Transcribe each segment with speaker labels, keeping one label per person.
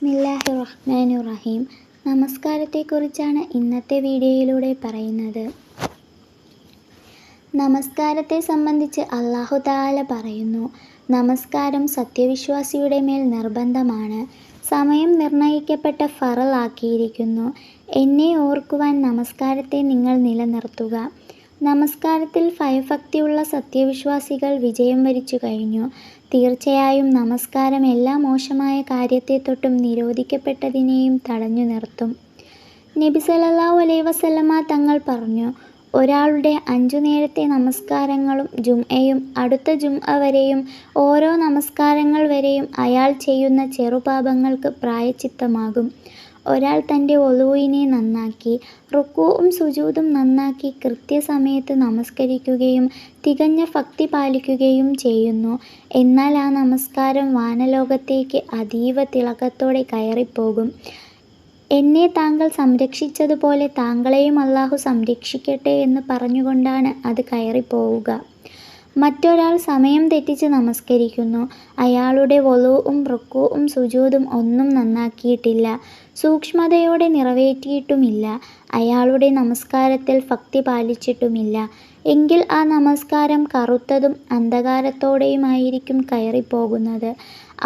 Speaker 1: ബിസ്മില്ലാഹിർ-റഹ്മാനിർ-റഹീം. നമസ്കാരത്തെക്കുറിച്ചാണ് ഇന്നത്തെ വീഡിയോയിലൂടെ പറയുന്നത്. നമസ്കാരത്തെ സംബന്ധിച്ച് അല്ലാഹു തആല പറയുന്നു, നമസ്കാരം സത്യവിശ്വാസിയുടെ മേൽ നിർബന്ധമാണ്. സമയം നിർണയിക്കപ്പെട്ട ഫറള് ആക്കിയിരിക്കുന്നു. എന്നെ ഓർക്കുവാൻ നമസ്കാരത്തെ നിങ്ങൾ നിലനിർത്തുക. നമസ്കാരത്തിൽ ഭയഭക്തിയുള്ള സത്യവിശ്വാസികൾ വിജയം വരിച്ചു കഴിഞ്ഞു. തീർച്ചയായും നമസ്കാരം എല്ലാ മോശമായ കാര്യത്തെത്തൊട്ടും നിരോധിക്കപ്പെട്ടതിനെയും തടഞ്ഞു നിർത്തും. നബി സല്ലല്ലാഹു അലൈഹി വസല്ലമ തങ്ങൾ പറഞ്ഞു, ഒരാളുടെ 5 നേരത്തെ നമസ്കാരങ്ങളും ജുംഅയും അടുത്ത ജുംഅ വരെയും ഓരോ നമസ്കാരങ്ങൾ വരെയും അയാൾ ചെയ്യുന്ന ചെറുപാപങ്ങൾക്ക് പ്രായശ്ചിത്തമാകും. ഒരാൾ തൻ്റെ ഒളൂഇനെ നന്നാക്കി റുക്കൂഉം സുജൂദും നന്നാക്കി കൃത്യസമയത്ത് നമസ്കരിക്കുകയും തികഞ്ഞ ഭക്തി പാലിക്കുകയും ചെയ്യുന്നു. എന്നാൽ ആ നമസ്കാരം വാനലോകത്തേക്ക് അതീവ തിളക്കത്തോടെ കയറിപ്പോകും. എന്നെ താങ്കൾ സംരക്ഷിച്ചതുപോലെ താങ്കളെയും അല്ലാഹു സംരക്ഷിക്കട്ടെ എന്ന് പറഞ്ഞുകൊണ്ടാണ് അത് കയറിപ്പോവുക. മറ്റൊരാൾ സമയം തെറ്റിച്ച് നമസ്കരിക്കുന്നു. അയാളുടെ വുളൂഉം റുക്കൂഉം സുജൂദും ഒന്നും നന്നാക്കിയിട്ടില്ല, സൂക്ഷ്മതയോടെ നിറവേറ്റിയിട്ടുമില്ല. അയാളുടെ നമസ്കാരത്തിൽ ഭക്തി പാലിച്ചിട്ടുമില്ല. എങ്കിൽ ആ നമസ്കാരം കറുത്തതും അന്ധകാരത്തോടെയുമായിരിക്കും കയറിപ്പോകുന്നത്.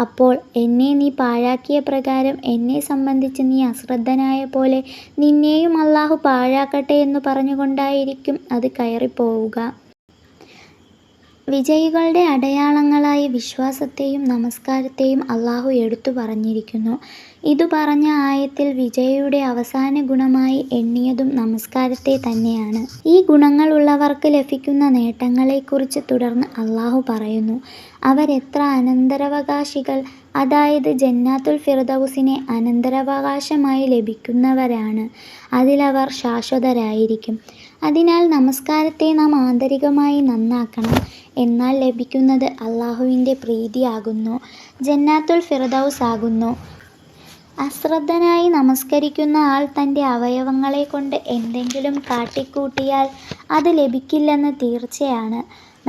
Speaker 1: അപ്പോൾ എന്നെ നീ പാഴാക്കിയ പ്രകാരം എന്നെ സംബന്ധിച്ച് നീ അശ്രദ്ധനായ പോലെ നിന്നെയും അല്ലാഹു പാഴാക്കട്ടെ എന്നു പറഞ്ഞുകൊണ്ടായിരിക്കും അത് കയറിപ്പോവുക. വിജയികളുടെ അടയാളങ്ങളായി വിശ്വാസത്തെയും നമസ്കാരത്തെയും അല്ലാഹു എടുത്തു പറഞ്ഞിരിക്കുന്നു. ഇതു പറഞ്ഞ ആയത്തിൽ വിജയിയുടെ അവസാന ഗുണമായി എണ്ണിയതും നമസ്കാരത്തെ തന്നെയാണ്. ഈ ഗുണങ്ങളുള്ളവർക്ക് ലഭിക്കുന്ന നേട്ടങ്ങളെക്കുറിച്ച് തുടർന്ന് അല്ലാഹു പറയുന്നു, അവരെത്ര അനന്തരാവകാശികൾ, അതായത് ജന്നാത്തുൽ ഫിർദൗസിനെ അനന്തരാവകാശമായി ലഭിക്കുന്നവരാണ്. അതിലവർ ശാശ്വതരായിരിക്കും. അതിനാൽ നമസ്കാരത്തെ നാം ആന്തരികമായി നന്നാക്കണം. എന്നാൽ ലഭിക്കുന്നത് അല്ലാഹുവിൻ്റെ പ്രീതിയാകുന്നു, ജന്നാത്തുൽ ഫിർദൗസ് ആകുന്നു. അശ്രദ്ധനായി നമസ്കരിക്കുന്ന ആൾ തൻ്റെ അവയവങ്ങളെക്കൊണ്ട് എന്തെങ്കിലും കാട്ടിക്കൂട്ടിയാൽ അത് ലഭിക്കില്ലെന്ന് തീർച്ചയാണ്.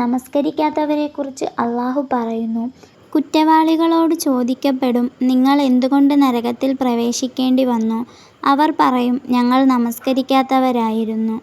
Speaker 1: നമസ്കരിക്കാത്തവരെക്കുറിച്ച് അല്ലാഹു പറയുന്നു, കുറ്റവാളികളോട് ചോദിക്കപ്പെടും, നിങ്ങൾ എന്തുകൊണ്ട് നരകത്തിൽ പ്രവേശിക്കേണ്ടി വന്നു? അവർ പറയും, ഞങ്ങൾ നമസ്കരിക്കാത്തവരായിരുന്നു.